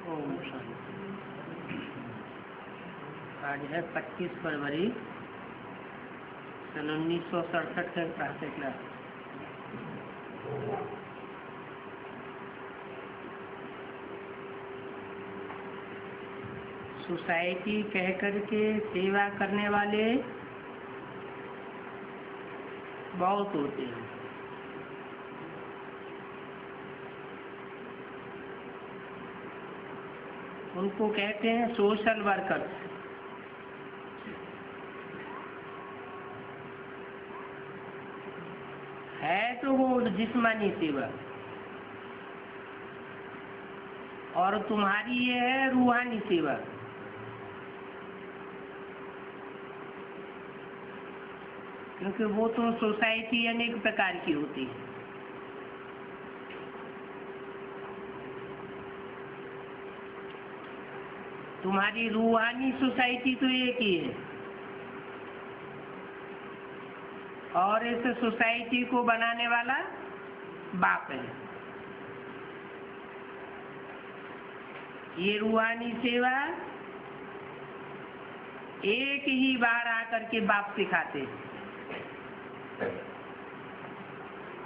ओम शांति। आज है 25 फरवरी सन 1967 का प्रातः क्लास। सोसाइटी कह करके सेवा करने वाले बहुत होते हैं। उनको कहते हैं सोशल वर्कर। है तो वो जिस्मानी सेवा, और तुम्हारी ये है रूहानी सेवा। क्योंकि वो तो सोसाइटी अनेक प्रकार की होती है। तुम्हारी रूहानी सोसाइटी तो एक ही है, और इस सोसाइटी को बनाने वाला बाप है। ये रूहानी सेवा एक ही बार आकर के बाप सिखाते हैं,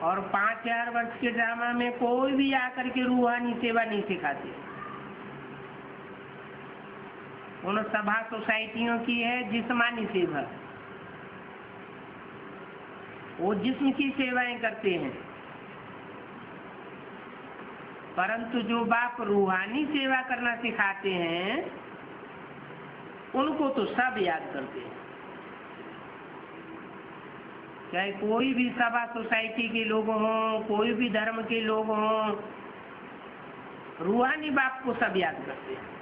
और 5000 वर्ष के ड्रामा में कोई भी आकर के रूहानी सेवा नहीं सिखाते। उन सभा सोसाइटियों की है जिस्मानी सेवा। वो जिस्म की सेवाएं करते हैं, परंतु जो बाप रूहानी सेवा करना सिखाते हैं उनको तो सब याद करते हैं। चाहे कोई भी सभा सोसाइटी के लोग हों, कोई भी धर्म के लोग हों, रूहानी बाप को सब याद करते हैं।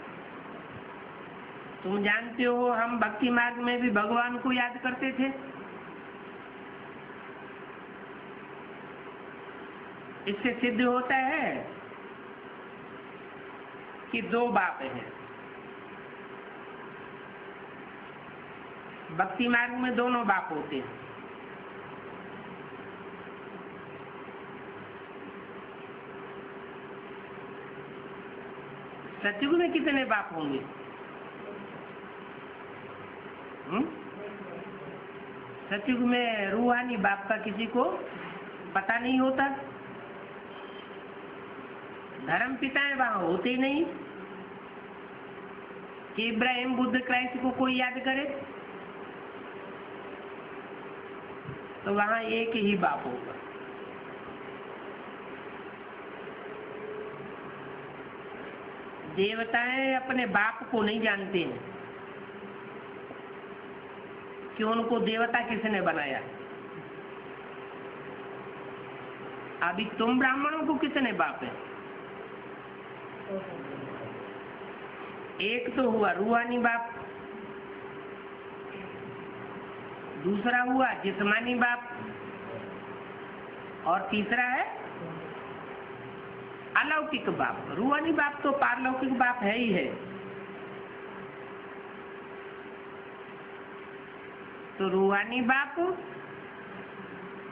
तुम जानते हो, हम भक्ति मार्ग में भी भगवान को याद करते थे। इससे सिद्ध होता है कि दो बाप हैं। भक्ति मार्ग में दोनों बाप होते हैं। सतयुग में कितने बाप होंगे? सतयुग में रूहानी बाप का किसी को पता नहीं होता। धर्म पिताएं वहां होते ही नहीं कि इब्राहिम बुद्ध क्राइस्ट को कोई याद करे। तो वहां एक ही बाप होगा। देवताएं अपने बाप को नहीं जानते हैं कि उनको देवता किसने बनाया। अभी तुम ब्राह्मणों को कितने बाप है? एक तो हुआ रूहानी बाप, दूसरा हुआ जिस्मानी बाप, और तीसरा है अलौकिक बाप। रूहानी बाप तो पारलौकिक बाप है ही है। तो रूहानी बाप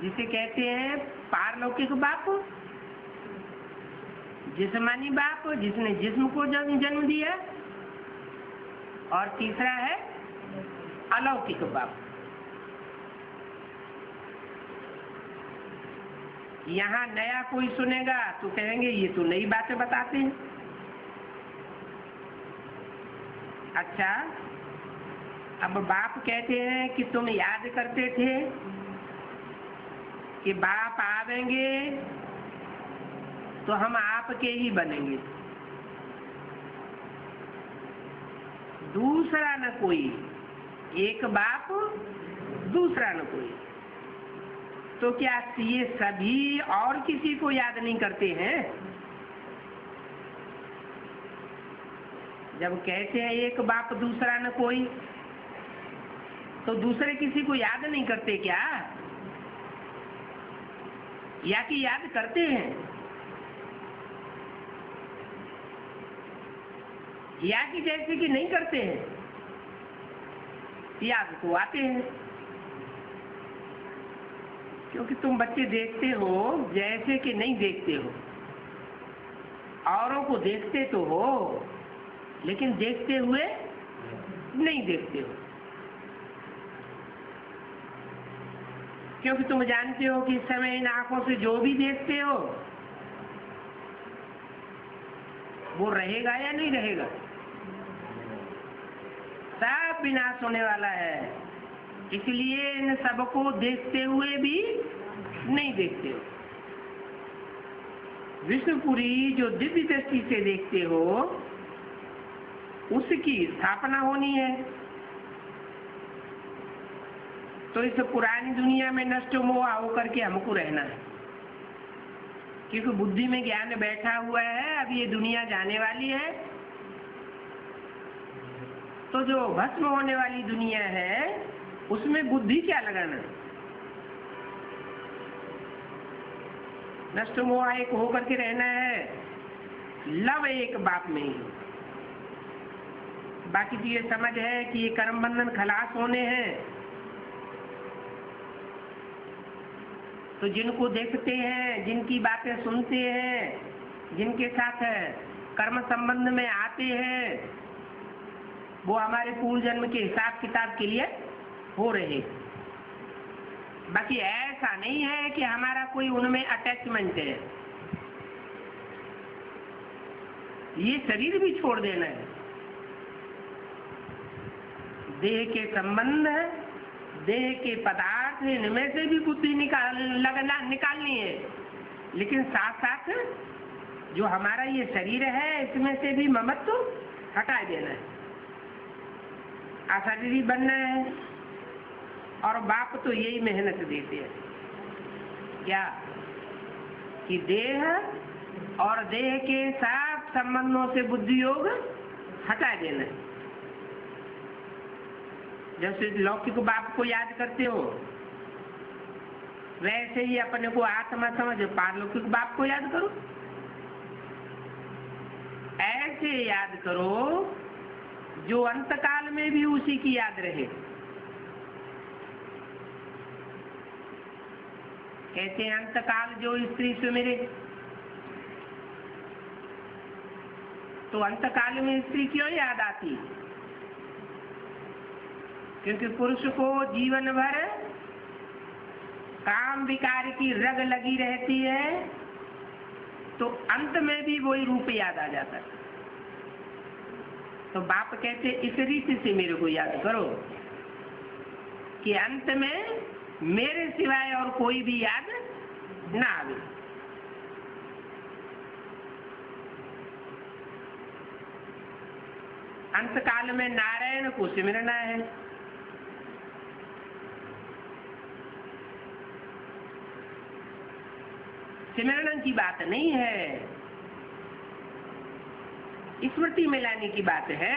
जिसे कहते हैं पारलौकिक बाप, जिस्मानी बाप जिसने जिस्म को जन्म दिया, और तीसरा है अलौकिक बाप। यहाँ नया कोई सुनेगा तो कहेंगे ये तो नई बातें बताते हैं। अच्छा, अब बाप कहते हैं कि तुम याद करते थे कि बाप आवेंगे तो हम आपके ही बनेंगे, दूसरा न कोई। एक बाप, दूसरा न कोई। तो क्या ये सभी और किसी को याद नहीं करते हैं? जब कहते हैं एक बाप दूसरा न कोई, तो दूसरे किसी को याद नहीं करते क्या? या कि याद करते हैं? या कि जैसे कि नहीं करते हैं? याद को आते हैं। क्योंकि तुम बच्चे देखते हो जैसे कि नहीं देखते हो। औरों को देखते तो हो, लेकिन देखते हुए नहीं देखते हो, क्योंकि तुम जानते हो कि इस समय इन आंखों से जो भी देखते हो वो रहेगा या नहीं रहेगा? सब विनाश होने वाला है। इसलिए इन सबको देखते हुए भी नहीं देखते हो। विष्णुपुरी जो दिव्य दृष्टि से देखते हो उसकी स्थापना होनी है। तो इस पुरानी दुनिया में नष्ट मोह होकर के हमको रहना है, क्योंकि बुद्धि में ज्ञान बैठा हुआ है। अब ये दुनिया जाने वाली है, तो जो भस्म होने वाली दुनिया है उसमें बुद्धि क्या लगाना? नष्ट मोह एक होकर के रहना है, लव एक बाप में ही। बाकी तो ये समझ है कि ये कर्म बंधन खलास होने हैं, तो जिनको देखते हैं, जिनकी बातें सुनते हैं, जिनके साथ कर्म संबंध में आते हैं, वो हमारे पूर्व जन्म के हिसाब किताब के लिए हो रहे। बाकी ऐसा नहीं है कि हमारा कोई उनमें अटैचमेंट है। ये शरीर भी छोड़ देना है। देह के संबंध, देह के पदार्थ, इनमें से भी बुद्धि निकालनी है, लेकिन साथ साथ जो हमारा ये शरीर है इसमें से भी ममत्व हटा देना है। अशरीरी बनना है। और बाप तो यही मेहनत देते हैं, क्या कि देह और देह के साथ संबंधों से बुद्धि योग हटा देना है। जैसे लौकिक बाप को याद करते हो, वैसे ही अपने को आत्मा समझ पारलौकिक बाप को याद करो। ऐसे याद करो जो अंतकाल में भी उसी की याद रहे। कहते हैं अंतकाल जो स्त्री सुमिरे, तो अंतकाल में स्त्री क्यों याद आती? क्योंकि पुरुष को जीवन भर काम विकार की रग लगी रहती है, तो अंत में भी वही रूप याद आ जाता है। तो बाप कहते इस रीति से मेरे को याद करो कि अंत में मेरे सिवाय और कोई भी याद ना आवे। अंतकाल में नारायण को सिमरना है। सिमरण की बात नहीं है, स्मृति में लाने की बात है।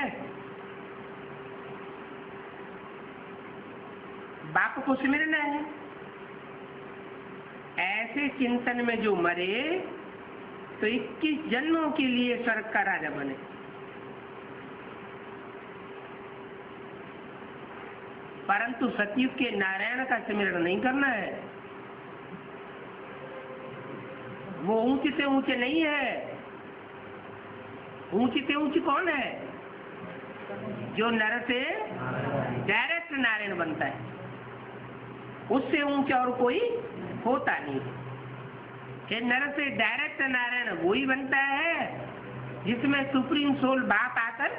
बाप को सिमरना है। ऐसे चिंतन में जो मरे तो 21 जन्मों के लिए स्वर्ग का राजा बने। परंतु सतयुग के नारायण का सिमरण नहीं करना है। वो ऊंचे से ऊंचे नहीं है। ऊंची से ऊंची कौन है? जो नर से डायरेक्ट नारायण बनता है, उससे ऊंचा और कोई होता नहीं। कि नर से डायरेक्ट नारायण वही बनता है जिसमें सुप्रीम सोल बाप आकर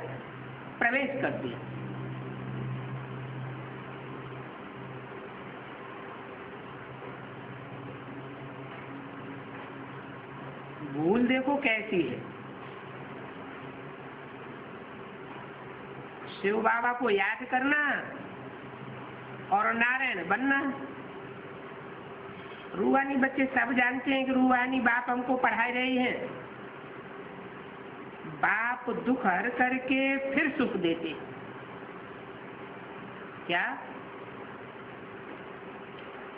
प्रवेश करती है। भूल देखो कैसी है। शिव बाबा को याद करना और नारायण बनना। रूहानी बच्चे सब जानते हैं कि रूहानी बाप हमको पढ़ा रहे हैं। बाप दुख हर करके फिर सुख देते। क्या?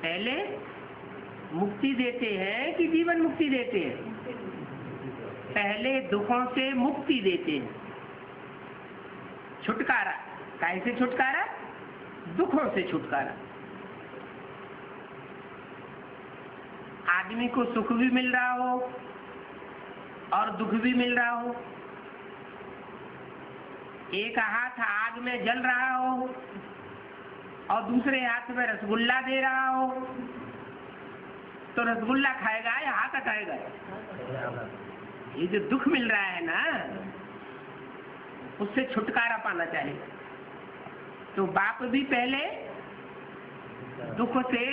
पहले मुक्ति देते हैं कि जीवन मुक्ति देते हैं? पहले दुखों से मुक्ति देते हैं, छुटकारा। कैसे छुटकारा? दुखों से छुटकारा। आदमी को सुख भी मिल रहा हो और दुख भी मिल रहा हो, एक हाथ आग में जल रहा हो और दूसरे हाथ में रसगुल्ला दे रहा हो, तो रसगुल्ला खाएगा या हाथ हटाएगा? ये जो दुख मिल रहा है ना, उससे छुटकारा पाना चाहिए। तो बाप भी पहले दुख से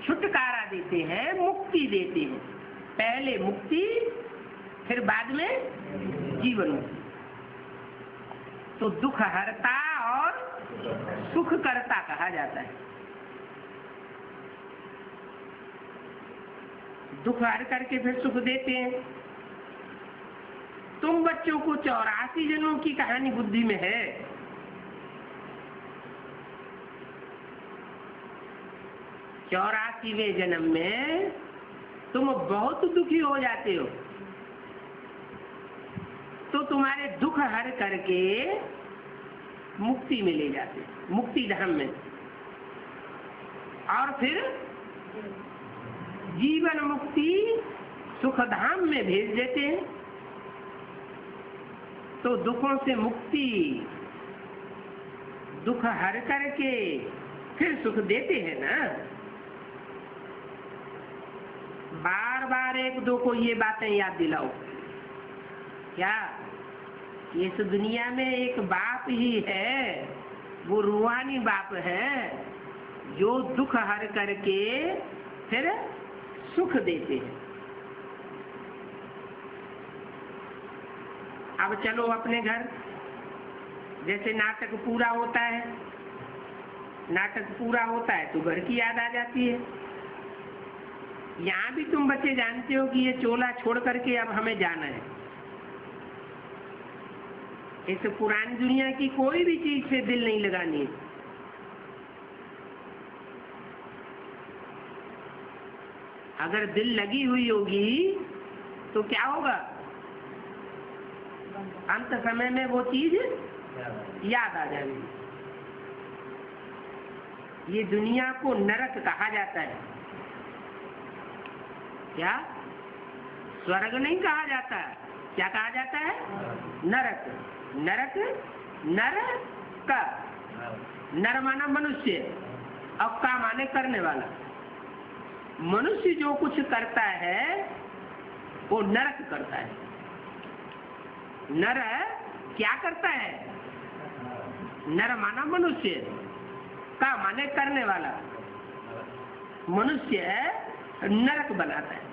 छुटकारा देते हैं, मुक्ति देते हैं। पहले मुक्ति, फिर बाद में जीवन मुक्ति। तो दुख हरता और सुख करता कहा जाता है। दुख हर करके फिर सुख देते हैं। तुम बच्चों को 84 जन्मों की कहानी बुद्धि में है। 84वें जन्म में तुम बहुत दुखी हो जाते हो, तो तुम्हारे दुख हर करके मुक्ति में ले जाते, मुक्ति धाम में, और फिर जीवन मुक्ति सुख धाम में भेज देते हैं। तो दुखों से मुक्ति, दुख हर करके फिर सुख देते हैं ना। बार बार एक दो को ये बातें याद दिलाओ। क्या इस दुनिया में एक बाप ही है, वो रूहानी बाप है, जो दुख हर करके फिर सुख देते हैं। अब चलो अपने घर, जैसे नाटक पूरा होता है, नाटक पूरा होता है तो घर की याद आ जाती है। यहाँ भी तुम बच्चे जानते हो कि ये चोला छोड़ करके अब हमें जाना है। इस पुरानी दुनिया की कोई भी चीज से दिल नहीं लगानी है। अगर दिल लगी हुई होगी तो क्या होगा? अंत समय में वो चीज याद आ जाएगी। ये दुनिया को नरक कहा जाता है। क्या? स्वर्ग नहीं कहा जाता है। क्या कहा जाता है? नरक। नरक, नर का, नर माना मनुष्य और का माने करने वाला। मनुष्य जो कुछ करता है वो नरक करता है। नर क्या करता है? नर माना मनुष्य, का माने करने वाला। मनुष्य नरक बनाता है।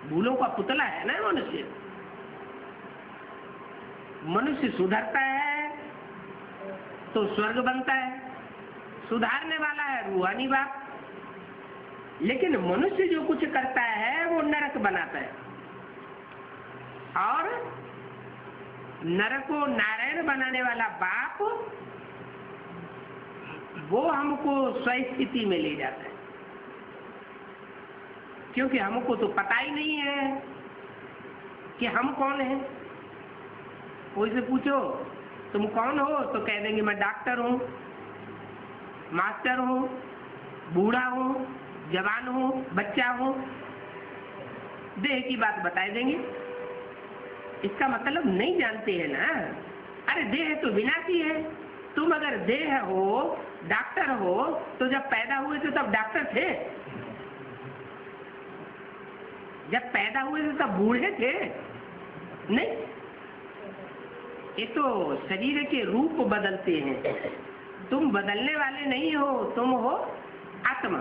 भूलों का पुतला है ना मनुष्य। मनुष्य सुधरता है तो स्वर्ग बनता है, सुधारने वाला है रूहानी बाप। लेकिन मनुष्य जो कुछ करता है वो नरक बनाता है। और नरक को नारायण बनाने वाला बाप वो हमको स्वस्थिति में ले जाता है। क्योंकि हमको तो पता ही नहीं है कि हम कौन हैं। कोई से पूछो तुम कौन हो तो कह देंगे मैं डॉक्टर हूँ, मास्टर हूँ, बूढ़ा हूँ, जवान हूँ, बच्चा हूँ। देह की बात बता देंगे। इसका मतलब नहीं जानते हैं ना। अरे देह तो विनाशी है। तुम अगर देह हो, डॉक्टर हो, तो जब पैदा हुए थे तब डॉक्टर थे? जब पैदा हुए थे तब बूढ़े थे? नहीं। ये तो शरीर के रूप बदलते हैं। तुम बदलने वाले नहीं हो, तुम हो आत्मा।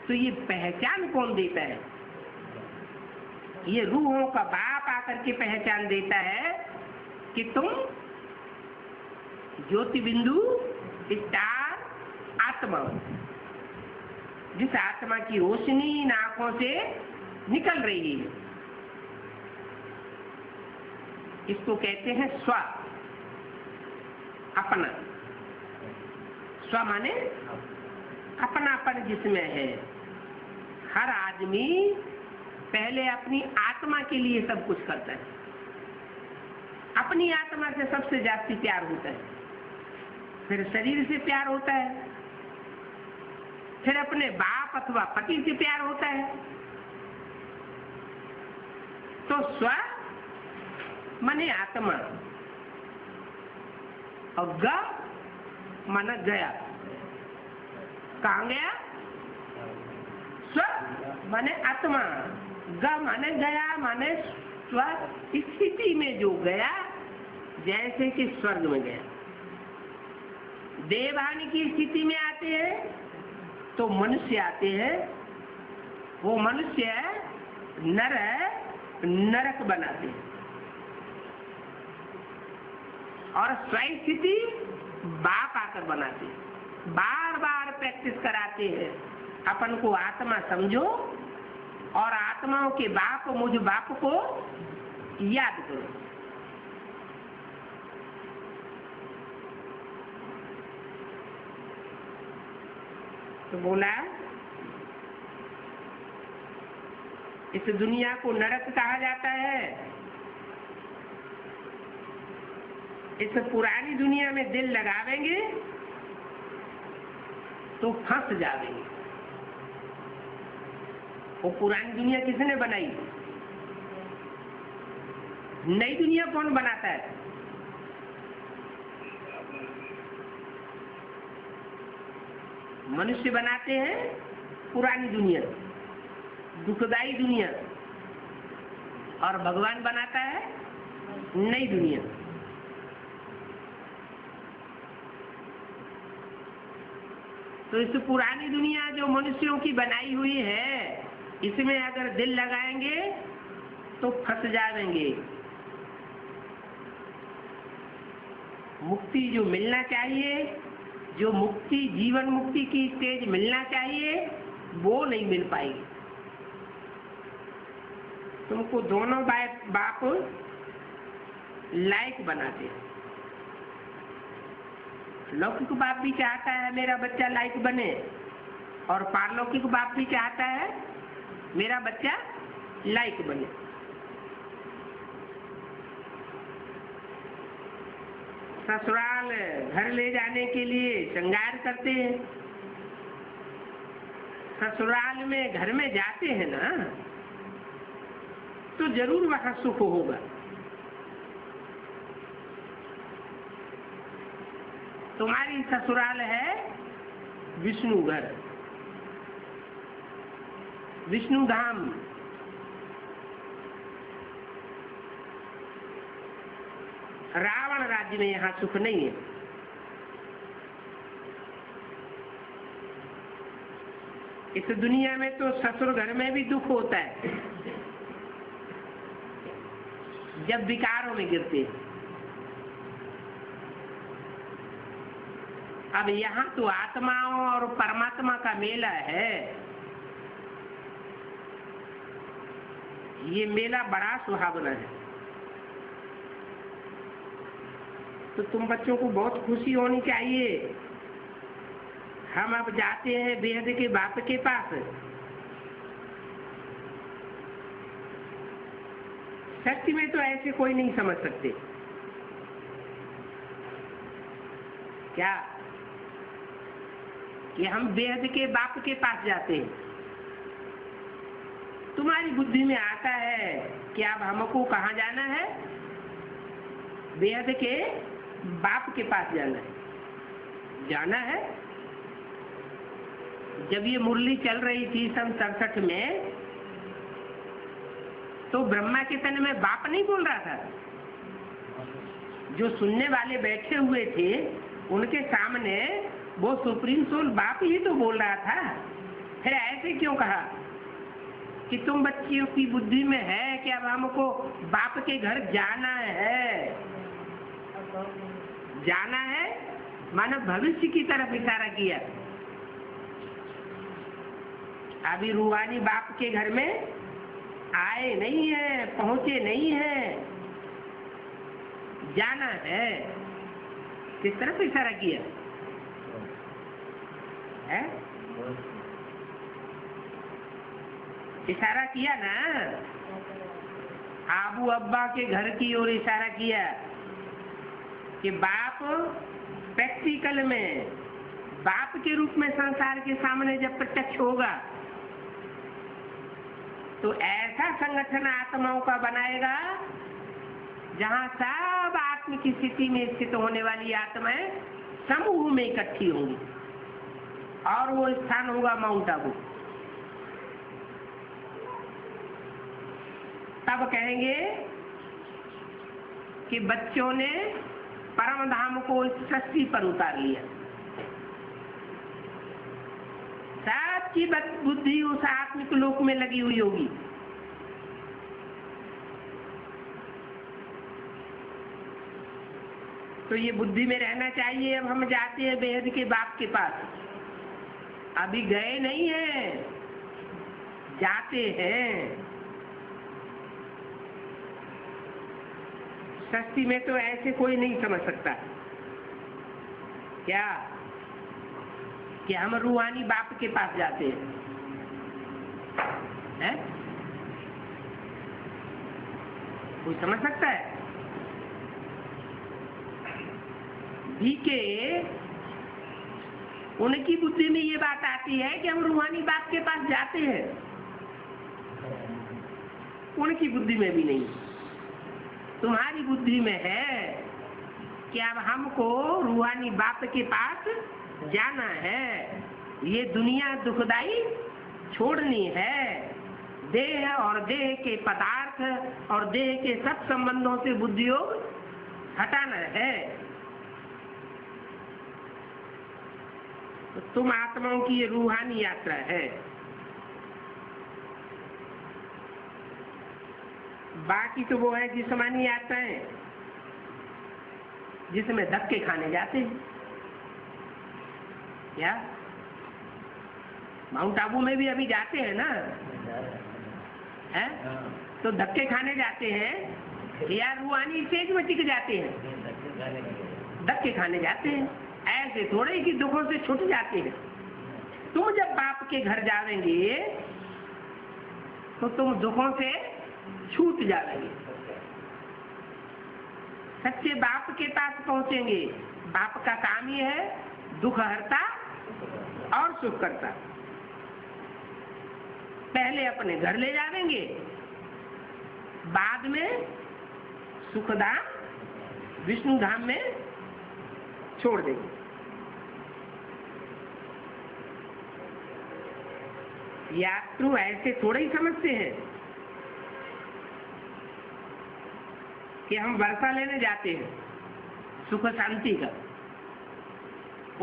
तो ये पहचान कौन देता है? ये रूहों का बाप आकर के पहचान देता है कि तुम ज्योति बिंदु स्टार आत्मा, जिस आत्मा की रोशनी इन आंखों से निकल रही है। इसको कहते हैं स्व, अपना। स्व माने अपनापन जिसमें है। हर आदमी पहले अपनी आत्मा के लिए सब कुछ करता है। अपनी आत्मा से सबसे जास्ती प्यार होता है, फिर शरीर से प्यार होता है, फिर अपने बाप अथवा पति से प्यार होता है, तो स्व माने आत्मा और ग माना गया। कहाँ गया? स्व माने आत्मा, ग माने गया, माने स्व स्थिति में जो गया, जैसे कि स्वर्ग में गया। देवहानि की स्थिति में आते हैं तो मनुष्य आते हैं, वो मनुष्य नर नरक बनाते हैं और स्थिति बाप आकर बनाते हैं। बार बार प्रैक्टिस कराते हैं, अपन को आत्मा समझो और आत्माओं के बाप मुझ बाप को याद करो। तो बोला इस दुनिया को नरक कहा जाता है। इस पुरानी दुनिया में दिल लगावेंगे तो फंस जावेंगे। वो पुरानी दुनिया किसने बनाई? नई दुनिया कौन बनाता है? मनुष्य बनाते हैं पुरानी दुनिया, दुखदाई दुनिया, और भगवान बनाता है नई दुनिया। तो इस पुरानी दुनिया जो मनुष्यों की बनाई हुई है, इसमें अगर दिल लगाएंगे तो फंस जाएंगे। मुक्ति जो मिलना चाहिए, जो मुक्ति जीवन मुक्ति की स्टेज मिलना चाहिए, वो नहीं मिल पाएगी। तुमको दोनों बाप लायक बनाते हैं। लौकिक बाप भी चाहता है मेरा बच्चा लायक बने, और पारलौकिक बाप भी चाहता है मेरा बच्चा लायक बने। ससुराल घर ले जाने के लिए श्रृंगार करते हैं। ससुराल में घर में जाते हैं ना, तो जरूर वहां सुख होगा। तुम्हारी ससुराल है विष्णु घर, विष्णु धाम। रावण राज्य में यहाँ सुख नहीं है। इस दुनिया में तो ससुर घर में भी दुख होता है जब विकारों में गिरते हैं। अब यहाँ तो आत्माओं और परमात्मा का मेला है। ये मेला बड़ा सुहावना है। तो तुम बच्चों को बहुत खुशी होनी चाहिए। हम अब जाते हैं बेहद के बाप के पास। सत्य में तो ऐसे कोई नहीं समझ सकते क्या कि हम बेहद के बाप के पास जाते हैं। तुम्हारी बुद्धि में आता है कि अब हमको कहाँ जाना है? बेहद के बाप के पास जाना है। जब ये मुरली चल रही थी सन 67 में, तो ब्रह्मा के तन में बाप नहीं बोल रहा था। जो सुनने वाले बैठे हुए थे उनके सामने वो सुप्रीम सोल बाप ही तो बोल रहा था। फिर ऐसे क्यों कहा कि तुम बच्चियों की बुद्धि में है कि अब हमको बाप के घर जाना है, मानो भविष्य की तरफ इशारा किया। अभी रूहानी बाप के घर में आए नहीं है, पहुंचे नहीं है, जाना है। किस तरफ इशारा किया है? इशारा किया ना, आबू अब्बा के घर की ओर इशारा किया कि बाप प्रैक्टिकल में बाप के रूप में संसार के सामने जब प्रत्यक्ष होगा तो ऐसा संगठन आत्माओं का बनाएगा जहां सब आत्म की स्थिति में स्थित होने वाली आत्माएं समूह में इकट्ठी होंगी, और वो स्थान होगा माउंट आबू। तब कहेंगे कि बच्चों ने परम धाम को इस सृष्टि पर उतार लिया। सबकी बुद्धि उस आत्मिक लोक में लगी हुई होगी। तो ये बुद्धि में रहना चाहिए। अब हम जाते हैं बेहद के बाप के पास, अभी गए नहीं हैं, जाते हैं। सृष्टि में तो ऐसे कोई नहीं समझ सकता क्या कि हम रूहानी बाप के पास जाते हैं? कोई समझ सकता है? के उनकी बुद्धि में ये बात आती है कि हम रूहानी बाप के पास जाते हैं, उनकी बुद्धि में भी नहीं। तुम्हारी बुद्धि में है कि अब हमको रूहानी बाप के पास जाना है, ये दुनिया दुखदाई छोड़नी है, देह और देह के पदार्थ और देह के सब संबंधों से बुद्धि योग हटाना है। तो तुम आत्माओं की ये रूहानी यात्रा है। बाकी तो वो है जिस्मानी यात्राएं जिसमें धक्के खाने जाते हैं। क्या माउंट आबू में भी अभी जाते हैं ना? है तो धक्के खाने जाते हैं या रूहानी स्टेज में टिक जाते हैं? धक्के खाने जाते हैं। ऐसे थोड़े कि दुखों से छूट जाते हैं। तुम जब बाप के घर जावेंगे तो तुम दुखों से छूट जावेंगे, सच्चे बाप के पास पहुंचेंगे। बाप का काम ही है दुख हरता और सुख करता। पहले अपने घर ले जावेंगे, बाद में सुखधाम विष्णु धाम में छोड़ देंगे। यात्रु ऐसे थोड़े ही समझते हैं कि हम वर्षा लेने जाते हैं सुख शांति का।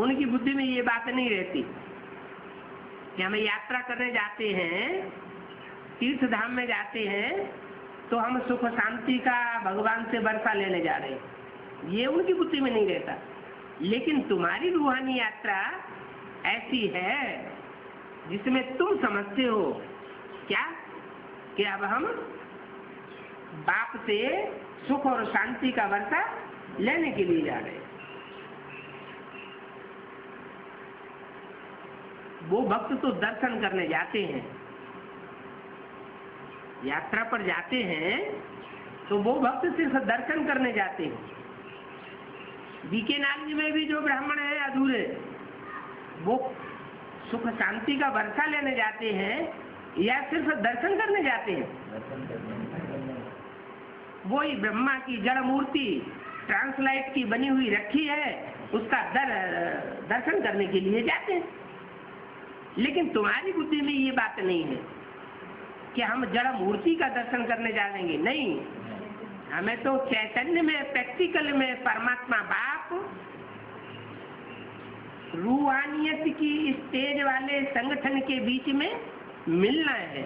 उनकी बुद्धि में ये बात नहीं रहती कि हम यात्रा करने जाते हैं, तीर्थ धाम में जाते हैं तो हम सुख शांति का भगवान से वर्षा लेने जा रहे हैं। ये उनकी बुद्धि में नहीं रहता। लेकिन तुम्हारी रूहानी यात्रा ऐसी है जिसमें तुम समझते हो क्या कि अब हम बाप से सुख और शांति का वर्षा लेने के लिए जा रहे हैं। वो भक्त तो दर्शन करने जाते हैं, यात्रा पर जाते हैं तो वो भक्त सिर्फ दर्शन करने जाते हैं। बीके नाली में भी जो ब्राह्मण है अधूरे, वो सुख शांति का वर्षा लेने जाते हैं या सिर्फ दर्शन करने जाते हैं? वही ब्रह्मा की जड़ मूर्ति ट्रांसलाइट की बनी हुई रखी है, उसका दर्शन करने के लिए जाते हैं। लेकिन तुम्हारी बुद्धि में ये बात नहीं है कि हम जड़ मूर्ति का दर्शन करने जाएंगे। नहीं, हमें तो चैतन्य में प्रैक्टिकल में परमात्मा बाप रूहानियत की स्टेज वाले संगठन के बीच में मिलना है।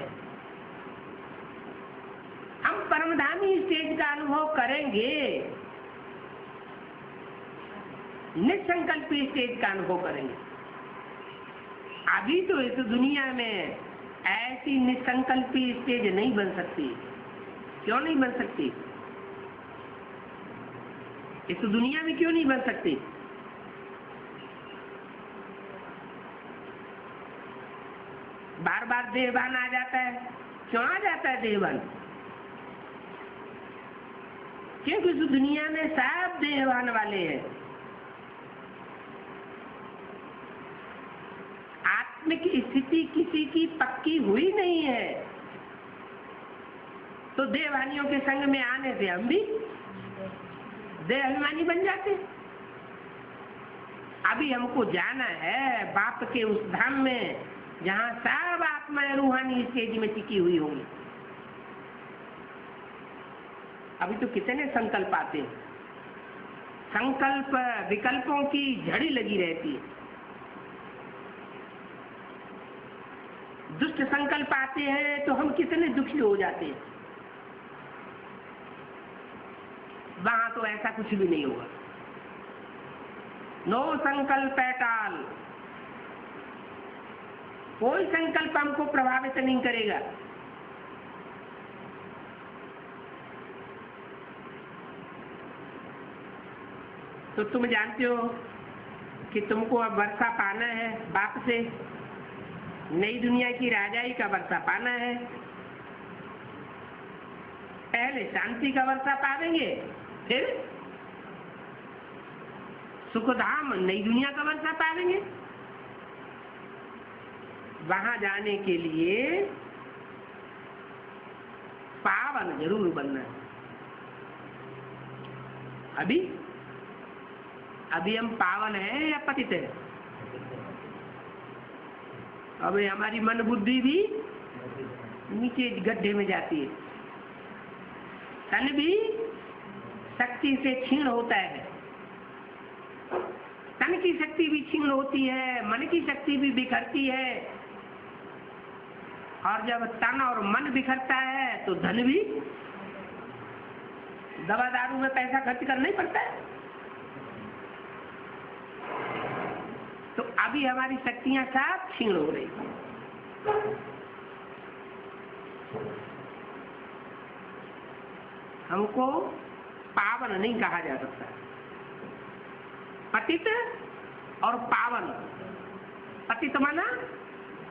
हम परमधामी स्टेज का अनुभव करेंगे, निसंकल्पी स्टेज का अनुभव करेंगे। अभी तो इस दुनिया में ऐसी निसंकल्पी स्टेज नहीं बन सकती। क्यों नहीं बन सकती? इस दुनिया में क्यों नहीं बन सकती? बार बार देहभान आ जाता है। क्यों आ जाता है देहभान? क्योंकि इस दुनिया में सब देहभान वाले हैं। आत्मिक स्थिति किसी की पक्की हुई नहीं है। तो देवानियों के संग में आने से हम भी देह अभिमानी बन जाते। अभी हमको जाना है बाप के उस धाम में जहाँ सब आत्माएं रूहानी स्टेज में टिकी हुई होंगी। अभी तो कितने संकल्प आते हैं, संकल्प विकल्पों की झड़ी लगी रहती है। दुष्ट संकल्प आते हैं तो हम कितने दुखी हो जाते हैं। वहां तो ऐसा कुछ भी नहीं होगा। नो संकल्प एट ऑल, कोई संकल्प हमको प्रभावित नहीं करेगा। तो तुम जानते हो कि तुमको अब वर्षा पाना है बाप से, नई दुनिया की राजाई का वर्षा पाना है। पहले शांति का वर्षा पावेंगे, फिर सुखधाम नई दुनिया का वर्षा पावेंगे। वहां जाने के लिए पावन जरूर बनना है। अभी हम पावन हैं या पतित हैं? अभी हमारी मन बुद्धि भी नीचे गड्ढे में जाती है। तन भी शक्ति से क्षीण होता है, तन की शक्ति भी क्षीण होती है, मन की शक्ति भी बिखरती है। और जब तन और मन बिखरता है तो धन भी, दवा दारू में पैसा खर्च करना ही पड़ता है। तो अभी हमारी शक्तियां सब क्षीण हो रही हैं। हमको पावन नहीं कहा जा सकता। पतित और पावन, पतित माना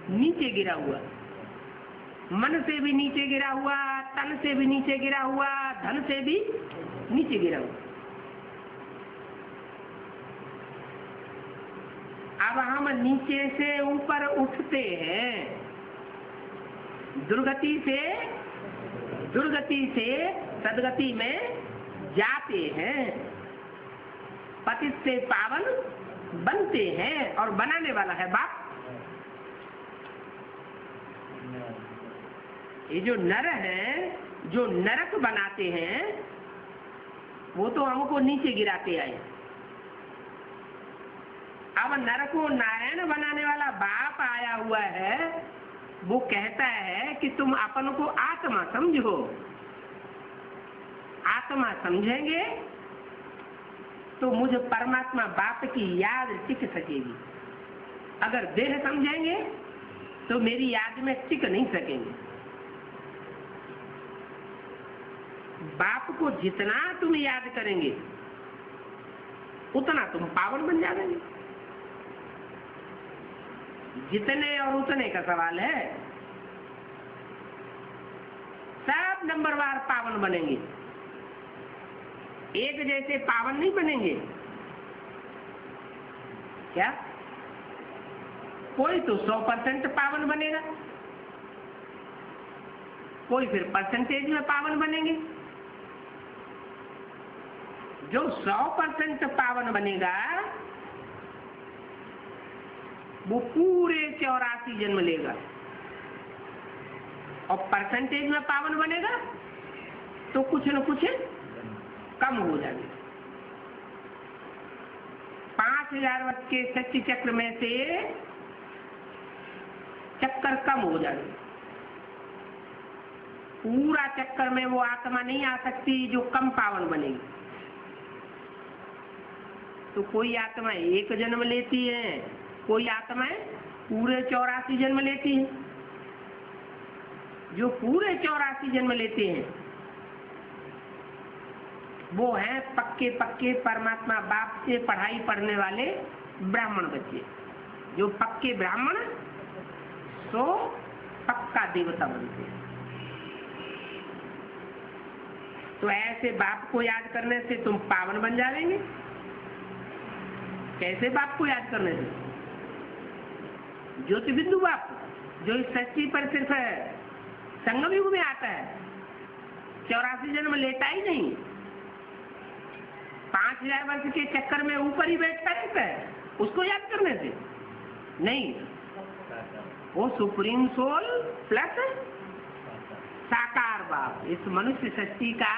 नीचे गिरा हुआ, मन से भी नीचे गिरा हुआ, तन से भी नीचे गिरा हुआ, धन से भी नीचे गिरा हुआ। अब हम नीचे से ऊपर उठते हैं, दुर्गति से सदगति में जाते हैं, पतित से पावन बनते हैं। और बनाने वाला है बाप। ये जो नर हैं, जो नरक बनाते हैं, वो तो हमको नीचे गिराते आए। अब नर को नारायण बनाने वाला बाप आया हुआ है। वो कहता है कि तुम अपन को आत्मा समझो। आत्मा समझेंगे तो मुझे परमात्मा बाप की याद टिक सकेगी। अगर देह समझेंगे तो मेरी याद में टिक नहीं सकेंगे। बाप को जितना तुम याद करेंगे उतना तुम पावन बन जाएंगे। जितने और उतने का सवाल है। सब नंबरवार पावन बनेंगे, एक जैसे पावन नहीं बनेंगे। क्या कोई तो 100% पावन बनेगा, कोई फिर परसेंटेज में पावन बनेंगे। जो 100% पावन बनेगा वो पूरे 84 जन्म लेगा, और परसेंटेज में पावन बनेगा तो कुछ न कुछ कम हो जाएगा। 5000 वर्ष के सच्ची चक्र में से चक्कर कम हो जाएगा। पूरा चक्कर में वो आत्मा नहीं आ सकती जो कम पावन बनेगी। तो कोई आत्मा एक जन्म लेती है, कोई आत्माएं पूरे 84 जन्म लेती है। जो पूरे 84 जन्म लेते हैं वो हैं पक्के पक्के परमात्मा बाप से पढ़ाई पढ़ने वाले ब्राह्मण बच्चे। जो पक्के ब्राह्मण तो पक्का देवता बनते हैं। तो ऐसे बाप को याद करने से तुम पावन बन जाएंगे। कैसे बाप को याद करने से? ज्योति बिंदु बाप, जो इस सृष्टि पर सिर्फ संगम युग में आता है, 84 जन्म लेता ही नहीं, 5000 वर्ष के चक्कर में ऊपर ही बैठता रहता है उसको याद करने से नहीं। वो सुप्रीम सोल प्लस साकार बाप, इस मनुष्य सृष्टि का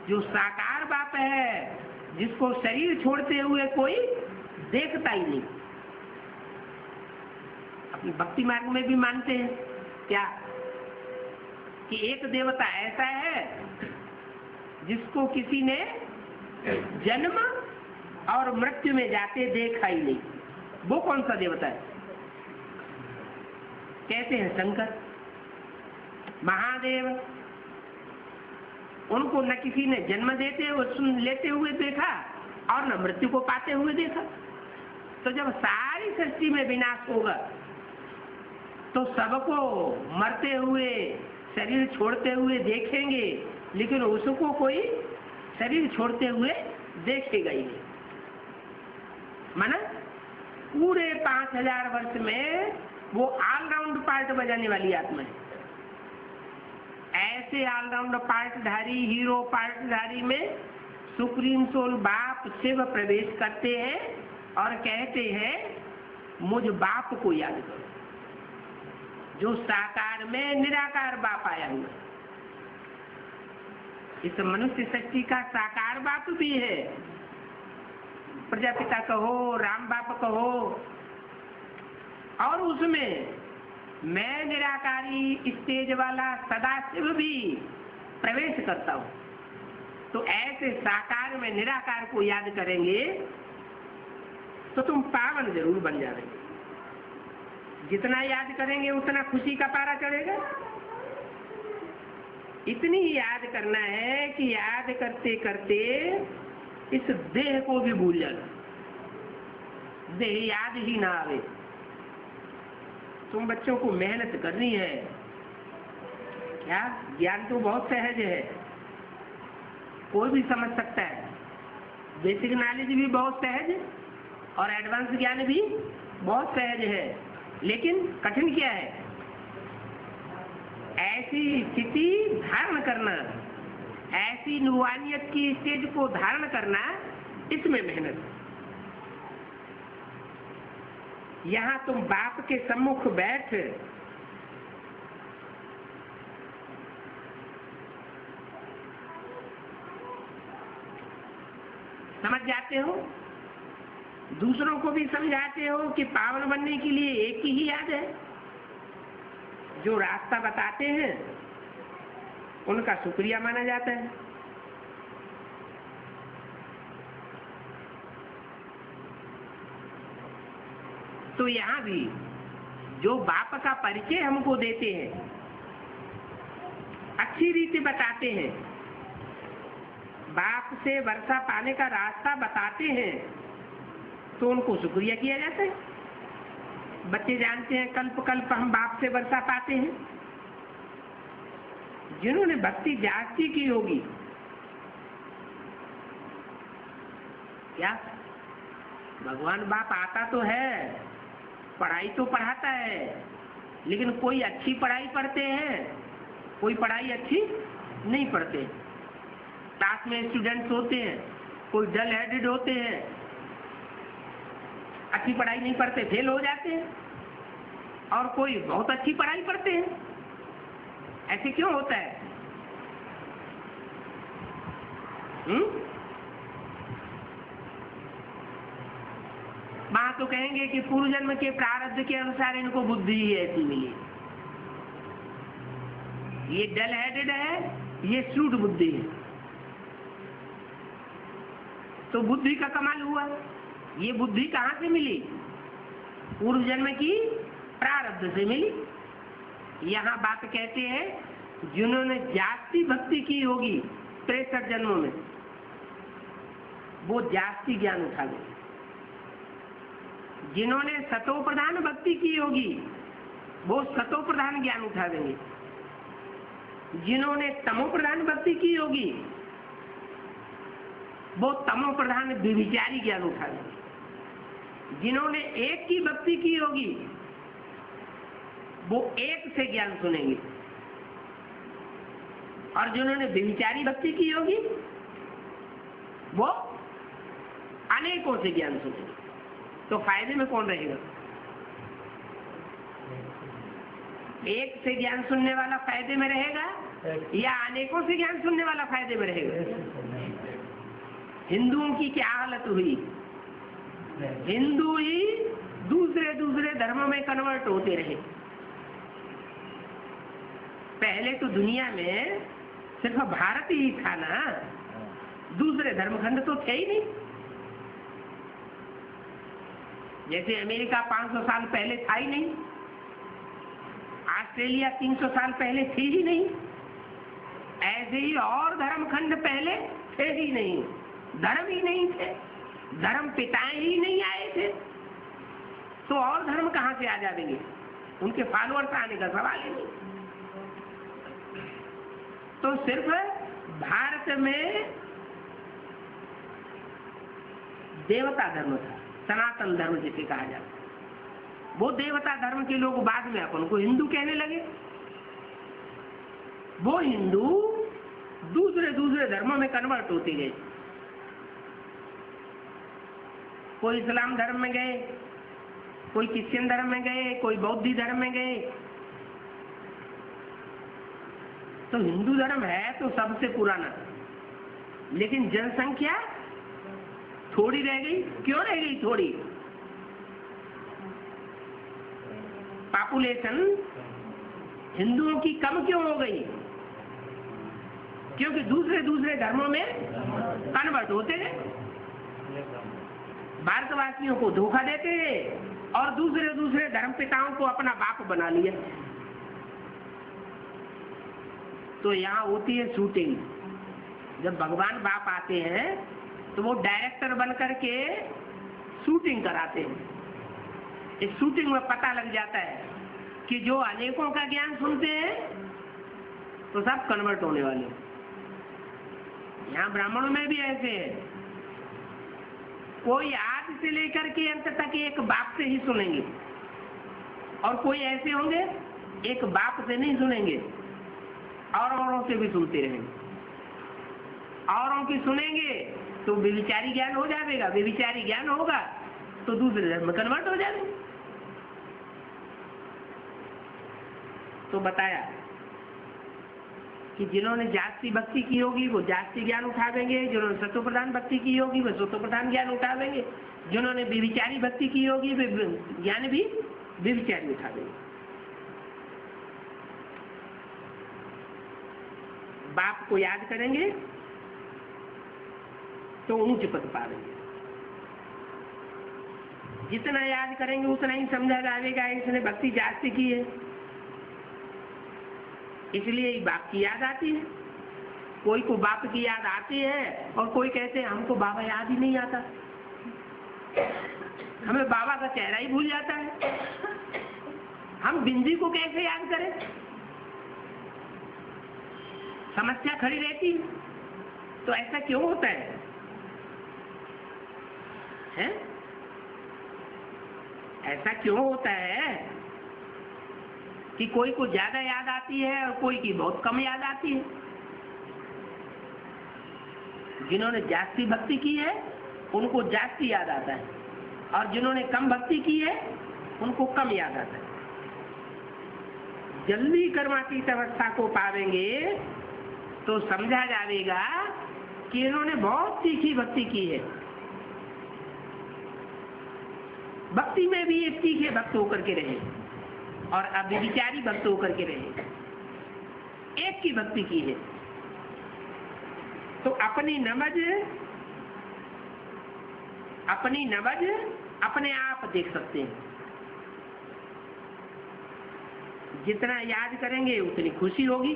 जो साकार बाप है, जिसको शरीर छोड़ते हुए कोई देखता ही नहीं। अपनी भक्ति मार्ग में भी मानते हैं क्या कि एक देवता ऐसा है जिसको किसी ने जन्म और मृत्यु में जाते देखा ही नहीं। वो कौन सा देवता है? कहते हैं शंकर, महादेव। उनको न किसी ने जन्म लेते हुए देखा और न मृत्यु को पाते हुए देखा। तो जब सारी सृष्टि में विनाश होगा तो सबको मरते हुए, शरीर छोड़ते हुए देखेंगे, लेकिन उसको कोई शरीर छोड़ते हुए देखेगा ही नहीं। माना पूरे 5000 वर्ष में वो ऑलराउंड पार्ट बजाने वाली आत्मा है। ऐसे ऑलराउंड पार्टधारी, हीरो पार्टधारी में सुप्रीम सोल बाप शिव प्रवेश करते हैं और कहते हैं मुझ बाप को याद करो, जो साकार में निराकार बाप आया हुआ। इस मनुष्य सृष्टि का साकार बाप भी है, प्रजापिता कहो, राम बाप कहो, और उसमें मैं निराकारी स्टेज वाला सदाशिव भी प्रवेश करता हूं। तो ऐसे साकार में निराकार को याद करेंगे तो तुम पावन जरूर बन जाओगे। जितना याद करेंगे उतना खुशी का पारा चढ़ेगा। इतनी याद करना है कि याद करते करते इस देह को भी भूल जाना, देह याद ही ना आवे। तुम बच्चों को मेहनत करनी है क्या? ज्ञान तो बहुत सहज है, कोई भी समझ सकता है। बेसिक नॉलेज भी बहुत सहज और एडवांस ज्ञान भी बहुत सहज है, लेकिन कठिन क्या है? ऐसी स्थिति धारण करना, ऐसी नुवानियत की स्टेज को धारण करना, इसमें मेहनत। यहाँ तुम बाप के सम्मुख बैठ समझ जाते हो, दूसरों को भी समझाते हो कि पावन बनने के लिए एक ही याद है। जो रास्ता बताते हैं उनका शुक्रिया माना जाता है। तो यहाँ भी जो बाप का परिचय हमको देते हैं, अच्छी रीति बताते हैं, बाप से वर्षा पाने का रास्ता बताते हैं, तो उनको शुक्रिया किया जाता है। बच्चे जानते हैं कल्प कल्प हम बाप से वर्षा पाते हैं। जिन्होंने भक्ति जास्ती की होगी, क्या भगवान बाप आता तो है, पढ़ाई तो पढ़ाता है, लेकिन कोई अच्छी पढ़ाई पढ़ते हैं, कोई पढ़ाई अच्छी नहीं पढ़ते। क्लास में स्टूडेंट्स होते हैं, कोई डल हेडेड होते हैं, अच्छी पढ़ाई नहीं पढ़ते, फेल हो जाते हैं, और कोई बहुत अच्छी पढ़ाई पढ़ते हैं। ऐसे क्यों होता है? वहां तो कहेंगे कि पूर्व जन्म के प्रारब्ध के अनुसार इनको बुद्धि ही ऐसी मिली। ये डल हेडेड है, ये श्रूड बुद्धि है, तो बुद्धि का कमाल हुआ। ये बुद्धि कहाँ से मिली? पूर्व जन्म की प्रारब्ध से मिली। यहाँ बात कहते हैं जिन्होंने जास्ती भक्ति की होगी 63 जन्मों में, वो जास्ती ज्ञान उठा गए। जिन्होंने सतो प्रधान भक्ति की होगी वो सतो प्रधान ज्ञान उठा देंगे। जिन्होंने तमो प्रधान भक्ति की होगी वो तमो प्रधान विविचारी ज्ञान उठा देंगे। जिन्होंने एक की भक्ति की होगी वो एक से ज्ञान सुनेंगे, और जिन्होंने व्यभिचारी भक्ति की होगी वो अनेकों से ज्ञान सुनेंगे। तो फायदे में कौन रहेगा? एक से ज्ञान सुनने वाला फायदे में रहेगा या अनेकों से ज्ञान सुनने वाला फायदे में रहेगा? हिंदुओं की क्या हालत हुई? हिंदू ही दूसरे दूसरे धर्मों में कन्वर्ट होते रहे। पहले तो दुनिया में सिर्फ भारत ही था ना, दूसरे धर्मखंड तो थे ही नहीं। जैसे अमेरिका 500 साल पहले था ही नहीं, ऑस्ट्रेलिया 300 साल पहले थी ही नहीं, ऐसे ही और धर्मखंड पहले थे ही नहीं, धर्म ही नहीं थे, धर्म पिताएं ही नहीं आए थे, तो और धर्म कहां से आ जाएंगे? उनके फॉलोअर्स आने का सवाल ही नहीं। तो सिर्फ भारत में देवता धर्म था, सनातन धर्म जिसे कहा जाता है। वो देवता धर्म के लोग बाद में अपन को हिंदू कहने लगे। वो हिंदू दूसरे दूसरे धर्मों में कन्वर्ट होते गए। कोई इस्लाम धर्म में गए, कोई क्रिश्चियन धर्म में गए, कोई बौद्ध धर्म में गए। तो हिंदू धर्म है तो सबसे पुराना, लेकिन जनसंख्या थोड़ी रह गई। क्यों रह गई थोड़ी? पॉपुलेशन हिंदुओं की कम क्यों हो गई? क्योंकि दूसरे दूसरे धर्मों में कन्वर्ट होते गए, भारतवासियों को धोखा देते गए और दूसरे दूसरे धर्म पिताओं को अपना बाप बना लिया। तो यहाँ होती है शूटिंग। जब भगवान बाप आते हैं तो वो डायरेक्टर बन करके शूटिंग कराते हैं। इस शूटिंग में पता लग जाता है कि जो अनेकों का ज्ञान सुनते हैं तो सब कन्वर्ट होने वाले। यहाँ ब्राह्मणों में भी ऐसे है, कोई आदि से लेकर के अंत तक एक बाप से ही सुनेंगे, और कोई ऐसे होंगे एक बाप से नहीं सुनेंगे, औरों से भी सुनते रहेंगे। औरों की सुनेंगे तो व्यभिचारी ज्ञान हो जाएगा, व्यभिचारी ज्ञान होगा तो दूसरे धर्म में कन्वर्ट हो जाएंगे। तो बताया कि जिन्होंने जाति भक्ति की होगी वो जाति ज्ञान उठावेंगे, जिन्होंने सत्व प्रधान भक्ति की होगी वो सत्व प्रधान ज्ञान उठावेंगे, जिन्होंने व्यभिचारी भक्ति की होगी वे ज्ञान भी व्यभिचारी उठावेंगे। बाप को याद करेंगे तो ऊंच पद पावेंगे। जितना याद करेंगे उतना ही समझा जाएगा इसने भक्ति जाति की है, इसलिए बाप की याद आती है। कोई को बाप की याद आती है और कोई कहते हैं हमको बाबा याद ही नहीं आता, हमें बाबा का चेहरा ही भूल जाता है, हम बिंदी को कैसे याद करें? समस्या खड़ी रहती है। तो ऐसा क्यों होता है? हैं? ऐसा क्यों होता है कि कोई को ज्यादा याद आती है और कोई की बहुत कम याद आती है? जिन्होंने जास्ती भक्ति की है उनको जास्ती याद आता है, और जिन्होंने कम भक्ति की है उनको कम याद आता है। जल्दी कर्मातीत अवस्था को पावेंगे तो समझा जाएगा कि इन्होंने बहुत तीखी भक्ति की है। भक्ति में भी एक तीखे भक्त होकर के रहे और अव्यभिचारी भक्त होकर के रहे, एक की भक्ति की है। तो अपनी नमज अपने आप देख सकते हैं। जितना याद करेंगे उतनी खुशी होगी।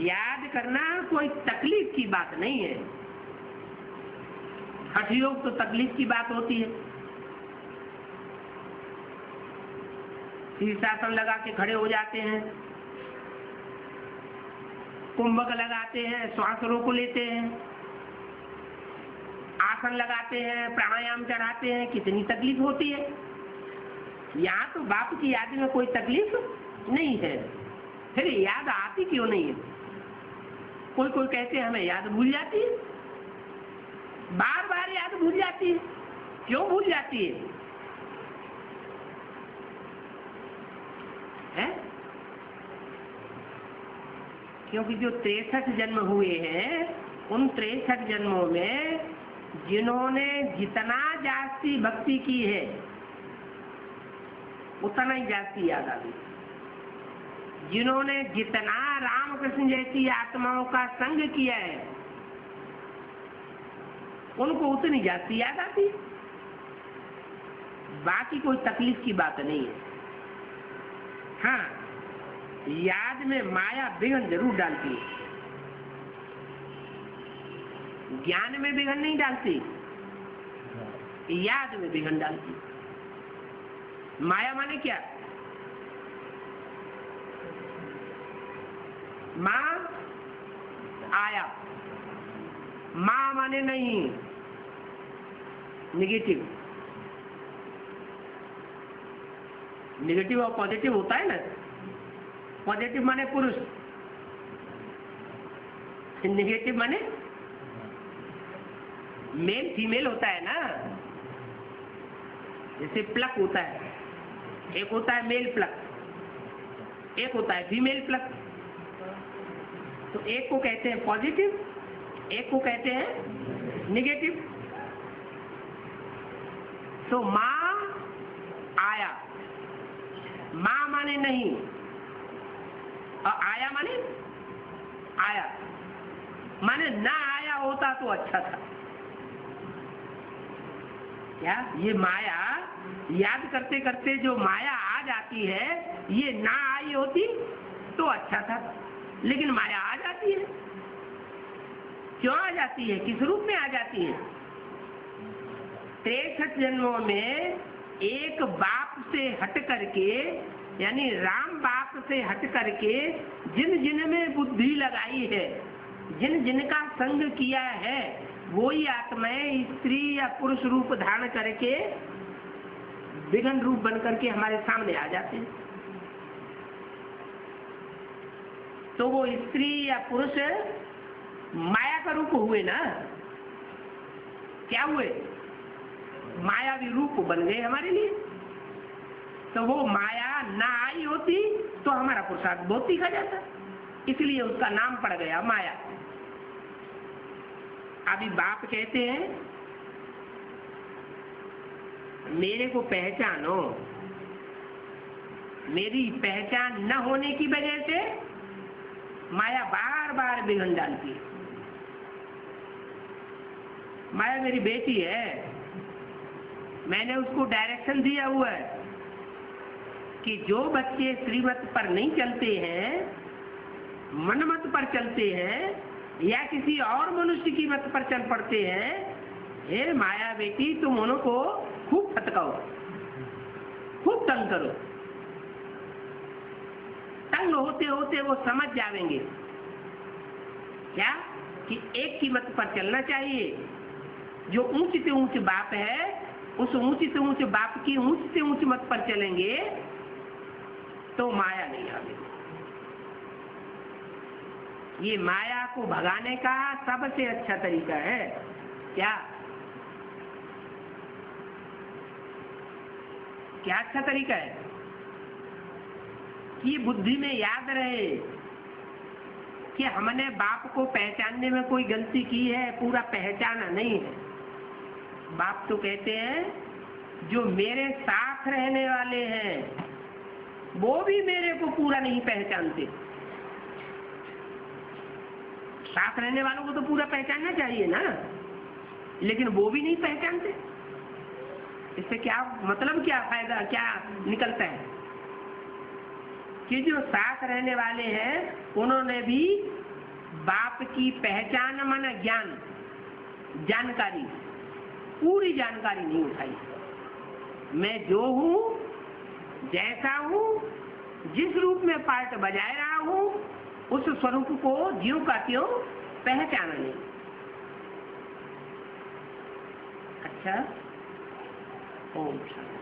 याद करना कोई तकलीफ की बात नहीं है। हठ योग तो तकलीफ की बात होती है। शीर्षासन लगा के खड़े हो जाते हैं, कुंभक लगाते हैं, श्वास रोक लेते हैं, आसन लगाते हैं, प्राणायाम चढ़ाते हैं, कितनी तकलीफ होती है। यहाँ तो बाप की याद में कोई तकलीफ नहीं है। फिर याद आती क्यों नहीं है? कोई कोई कहते हैं हमें याद भूल जाती है, बार बार याद भूल जाती है। क्यों भूल जाती है? क्योंकि जो 63 जन्म हुए हैं, उन 63 जन्मों में जिन्होंने जितना जास्ती भक्ति की है उतना ही जास्ती याद आ गई। जिन्होंने जितना रामकृष्ण जैसी आत्माओं का संग किया है उनको उतनी जास्ती याद आती। बाकी कोई तकलीफ की बात नहीं है। हाँ, याद में माया विघ्न जरूर डालती है, ज्ञान में विघ्न नहीं डालती, याद में विघ्न डालती। माया माने क्या? माँ आया, माँ माने नहीं, निगेटिव। निगेटिव और पॉजिटिव होता है ना। पॉजिटिव माने पुरुष, निगेटिव माने मेल फीमेल होता है ना। जैसे प्लक होता है, एक होता है मेल प्लक, एक होता है फीमेल प्लक। तो एक को कहते हैं पॉजिटिव, एक को कहते हैं निगेटिव। तो माँ आया, माँ माने नहीं और आया माने आया, माने ना आया होता तो अच्छा था। क्या ये माया याद करते करते जो माया आ जाती है, ये ना आई होती तो अच्छा था, लेकिन माया आ जाती है। क्यों आ जाती है? किस रूप में आ जाती है? 63 जन्मों में एक बाप से हट करके, यानी राम बाप से हट करके जिन जिन में बुद्धि लगाई है, जिन जिन का संग किया है, वही आत्माएं स्त्री या पुरुष रूप धारण करके विघ्न रूप बन करके हमारे सामने आ जाते हैं। तो वो स्त्री या पुरुष माया का रूप हुए ना। क्या हुए? मायावी रूप बन गए हमारे लिए। तो वो माया ना आई होती तो हमारा पुरुषार्थ बहुत दिखा जाता, इसलिए उसका नाम पड़ गया माया। अभी बाप कहते हैं मेरे को पहचानो। मेरी पहचान न होने की वजह से माया बार बार विघ्न डालती है। माया मेरी बेटी है, मैंने उसको डायरेक्शन दिया हुआ है कि जो बच्चे श्रीमत पर नहीं चलते हैं, मनमत पर चलते हैं या किसी और मनुष्य की मत पर चल पड़ते हैं, हे माया बेटी तुम उनको खूब फटकाओ, खूब तंग करो। तंग होते होते वो समझ जाएंगे क्या कि एक की मत पर चलना चाहिए। जो ऊंच से ऊंच बाप है, उस ऊंच से ऊंच बाप की ऊंच से ऊंच मत पर चलेंगे तो माया नहीं आएगी। ये माया को भगाने का सबसे अच्छा तरीका है क्या? क्या अच्छा तरीका है कि बुद्धि में याद रहे कि हमने बाप को पहचानने में कोई गलती की है, पूरा पहचाना नहीं है। बाप तो कहते हैं जो मेरे साथ रहने वाले हैं वो भी मेरे को पूरा नहीं पहचानते। साथ रहने वालों को तो पूरा पहचानना चाहिए ना, लेकिन वो भी नहीं पहचानते। इससे क्या मतलब, क्या फायदा, क्या निकलता है कि जो साथ रहने वाले हैं उन्होंने भी बाप की पहचान माना ज्ञान, जानकारी, पूरी जानकारी नहीं उठाई। मैं जो हूं, जैसा हूं, जिस रूप में पार्ट बजाए रहा हूं, उस स्वरूप को ज्यों का त्यों पहचाना नहीं। अच्छा, ओम शांति।